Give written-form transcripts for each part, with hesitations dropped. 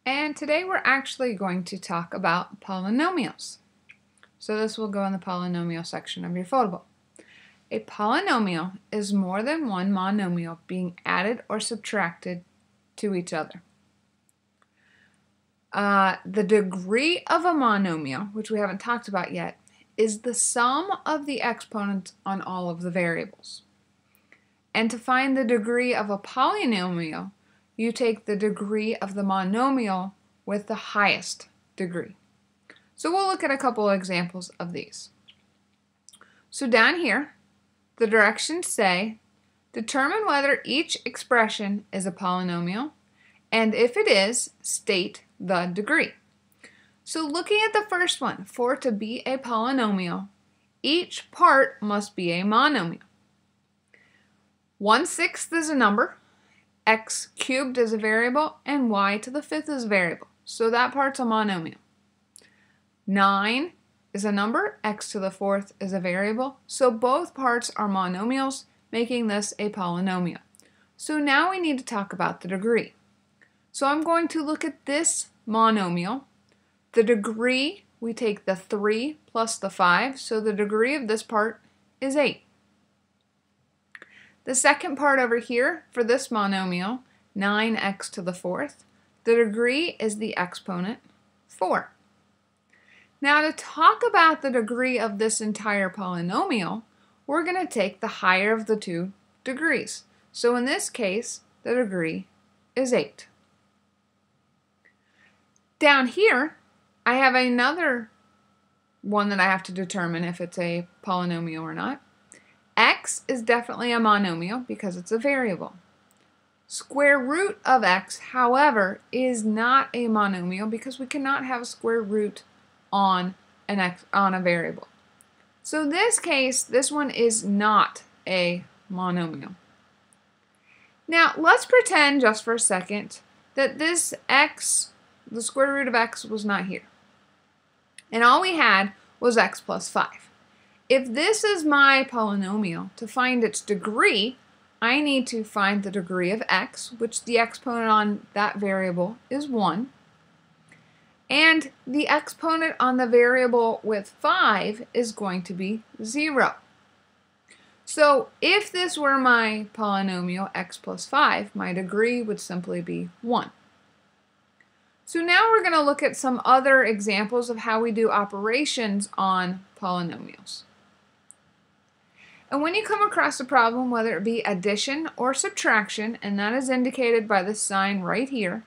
And today we're actually going to talk about polynomials. So this will go in the polynomial section of your photo. A polynomial is more than one monomial being added or subtracted to each other. The degree of a monomial, which we haven't talked about yet, is the sum of the exponents on all of the variables. And to find the degree of a polynomial, you take the degree of the monomial with the highest degree. So we'll look at a couple of examples of these. So down here, the directions say, determine whether each expression is a polynomial, and if it is, state the degree. So looking at the first one, for it to be a polynomial, each part must be a monomial. 1/6 is a number, x cubed is a variable, and y to the 5th is a variable. So that part's a monomial. 9 is a number, x to the 4th is a variable. So both parts are monomials, making this a polynomial. So now we need to talk about the degree. So I'm going to look at this monomial. The degree, we take the 3 plus the 5, so the degree of this part is 8. The second part over here, for this monomial, 9x to the 4th, the degree is the exponent 4. Now to talk about the degree of this entire polynomial, we're going to take the higher of the two degrees. So in this case, the degree is 8. Down here, I have another one that I have to determine if it's a polynomial or not. X is definitely a monomial because it's a variable. Square root of x, however, is not a monomial because we cannot have a square root on a variable. So in this case, this one is not a monomial. Now let's pretend just for a second that this x, the square root of x, was not here. And all we had was x plus 5. If this is my polynomial, to find its degree, I need to find the degree of x, which the exponent on that variable is 1. And the exponent on the variable with 5 is going to be 0. So if this were my polynomial x plus 5, my degree would simply be 1. So now we're going to look at some other examples of how we do operations on polynomials. And when you come across a problem, whether it be addition or subtraction, and that is indicated by the sign right here,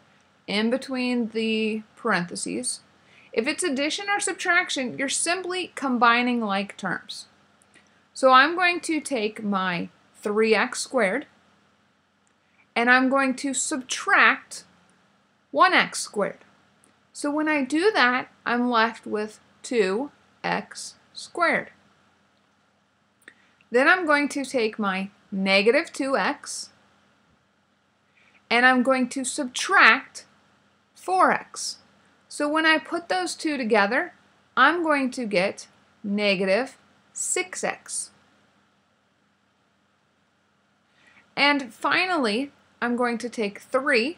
in between the parentheses, if it's addition or subtraction, you're simply combining like terms. So I'm going to take my 3x squared, and I'm going to subtract 1x squared. So when I do that, I'm left with 2x squared. Then I'm going to take my negative 2x and I'm going to subtract 4x. So when I put those two together, I'm going to get negative 6x. And finally, I'm going to take 3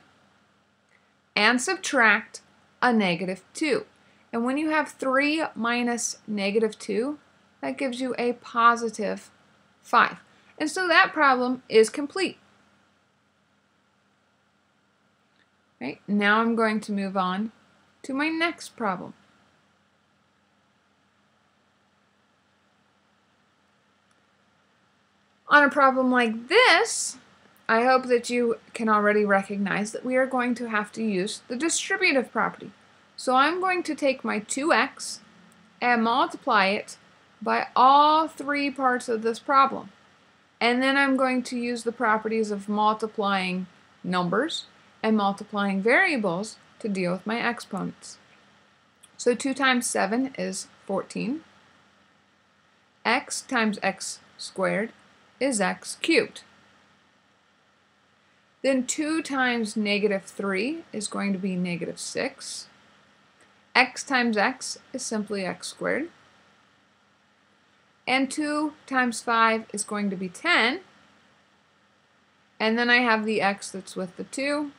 and subtract a negative 2. And when you have 3 minus negative 2, that gives you a positive 5. And so that problem is complete. Right, now I'm going to move on to my next problem. On a problem like this, I hope that you can already recognize that we are going to have to use the distributive property. So I'm going to take my 2x and multiply it by all three parts of this problem. And then I'm going to use the properties of multiplying numbers and multiplying variables to deal with my exponents. So 2 times 7 is 14. X times x squared is x cubed. Then 2 times negative 3 is going to be negative 6. X times x is simply x squared. And 2 times 5 is going to be 10. And then I have the x that's with the 2,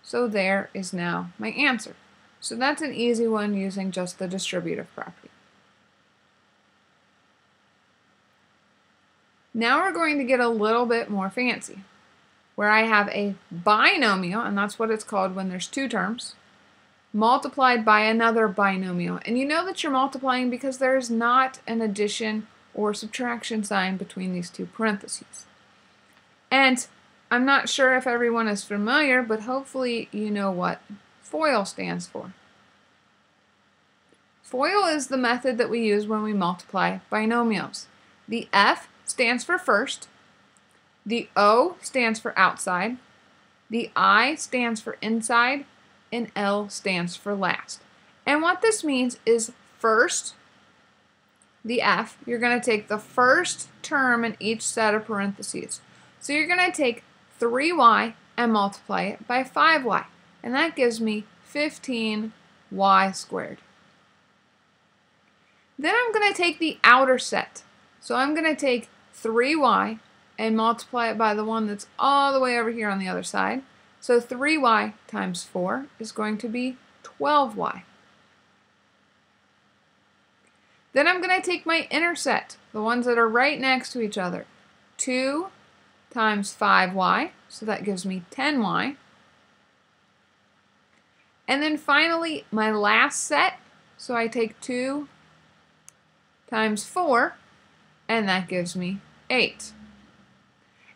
So there is now my answer. So that's an easy one using just the distributive property. Now we're going to get a little bit more fancy, where I have a binomial, and that's what it's called when there's two terms, multiplied by another binomial. And you know that you're multiplying because there's not an addition or subtraction sign between these two parentheses. And I'm not sure if everyone is familiar, but hopefully you know what FOIL stands for. FOIL is the method that we use when we multiply binomials. The F stands for first, the O stands for outside, the I stands for inside, and L stands for last. And what this means is first, the F, you're going to take the first term in each set of parentheses. So you're going to take 3y and multiply it by 5y. And that gives me 15y squared. Then I'm going to take the outer set. So I'm going to take 3y and multiply it by the one that's all the way over here on the other side. So 3y times 4 is going to be 12y. Then I'm going to take my inner set, the ones that are right next to each other. 2 times 5y, so that gives me 10y. And then finally, my last set, so I take 2 times 4, and that gives me 8.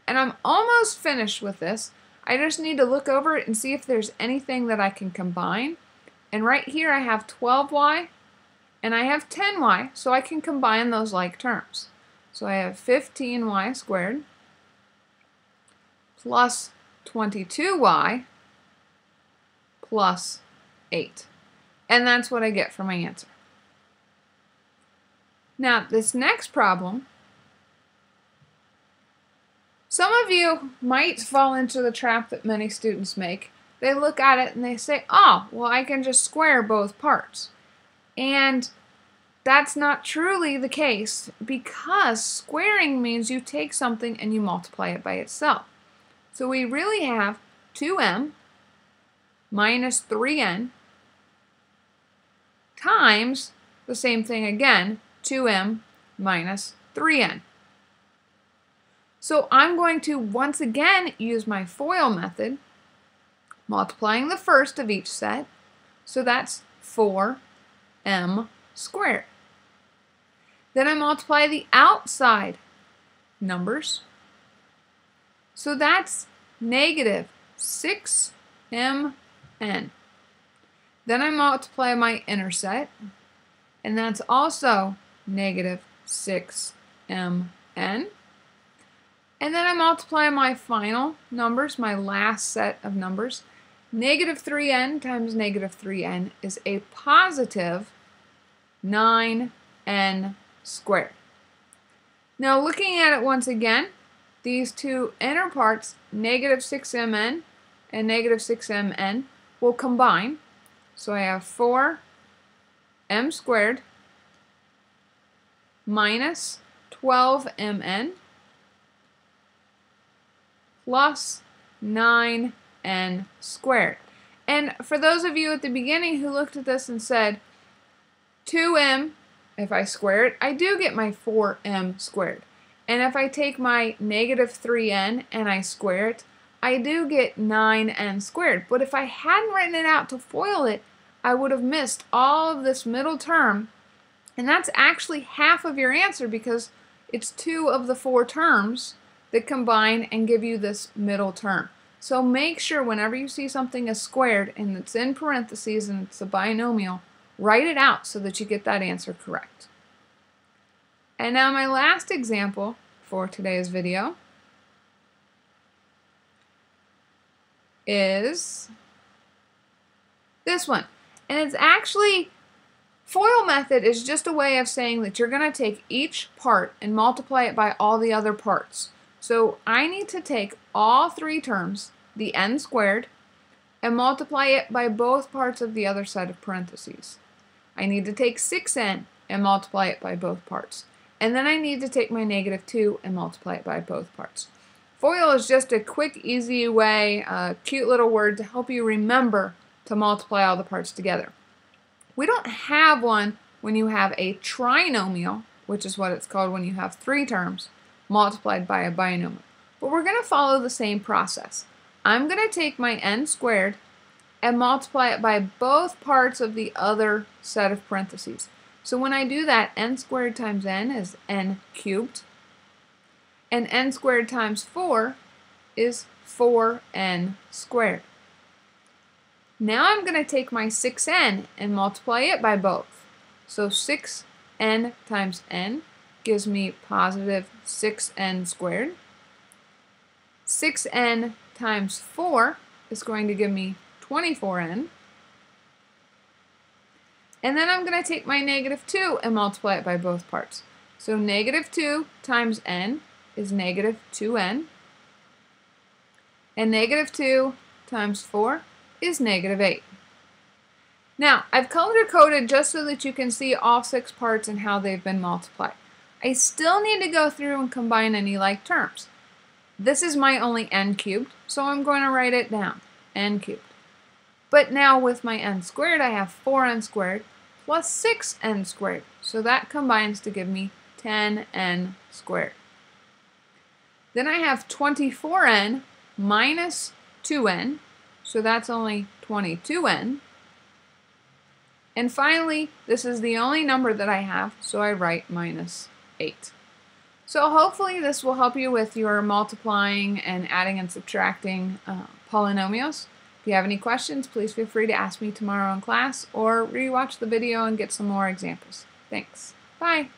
And I'm almost finished with this. I just need to look over it and see if there's anything that I can combine. And right here I have 12y and I have 10y, so I can combine those like terms. So I have 15y squared plus 22y plus 8. And that's what I get for my answer. Now, this next problem, some of you might fall into the trap that many students make. They look at it and they say, oh, well, I can just square both parts. And that's not truly the case, because squaring means you take something and you multiply it by itself. So we really have 2m minus 3n times the same thing again, 2m minus 3n. So I'm going to once again use my FOIL method, multiplying the first of each set. So that's 4m squared. Then I multiply the outside numbers. So that's negative 6mn. Then I multiply my inner set, and that's also negative 6mn. And then I multiply my final numbers, my last set of numbers. Negative 3n times negative 3n is a positive 9n squared. Now looking at it once again, these two inner parts, negative 6mn and negative 6mn, will combine. So I have 4m squared minus 12mn plus 9n squared. And for those of you at the beginning who looked at this and said, 2m, if I square it, I do get my 4m squared. And if I take my negative 3n and I square it, I do get 9n squared. But if I hadn't written it out to FOIL it, I would have missed all of this middle term. And that's actually half of your answer, because it's 2 of the 4 terms that combine and give you this middle term. So make sure whenever you see something as squared and it's in parentheses and it's a binomial, write it out so that you get that answer correct. And now my last example for today's video is this one. And it's actually, FOIL method is just a way of saying that you're going to take each part and multiply it by all the other parts. So I need to take all 3 terms, the n squared, and multiply it by both parts of the other side of parentheses. I need to take 6n and multiply it by both parts. And then I need to take my negative 2 and multiply it by both parts. FOIL is just a quick, easy way, a cute little word to help you remember to multiply all the parts together. We don't have one when you have a trinomial, which is what it's called when you have 3 terms multiplied by a binomial. But we're going to follow the same process. I'm going to take my n squared and multiply it by both parts of the other set of parentheses. So when I do that, n squared times n is n cubed, and n squared times 4 is 4n squared. Now I'm going to take my 6n and multiply it by both. So 6n times n gives me positive 6n squared. 6n times 4 is going to give me 24n. And then I'm going to take my negative 2 and multiply it by both parts. So negative 2 times n is negative 2n. And negative 2 times 4 is negative 8. Now, I've color-coded just so that you can see all 6 parts and how they've been multiplied. I still need to go through and combine any like terms. This is my only n cubed, so I'm going to write it down, n cubed. But now with my n squared, I have 4n squared plus 6n squared. So that combines to give me 10n squared. Then I have 24n minus 2n, so that's only 22n. And finally, this is the only number that I have, so I write minus 8. So hopefully this will help you with your multiplying and adding and subtracting polynomials. If you have any questions, please feel free to ask me tomorrow in class or rewatch the video and get some more examples. Thanks. Bye.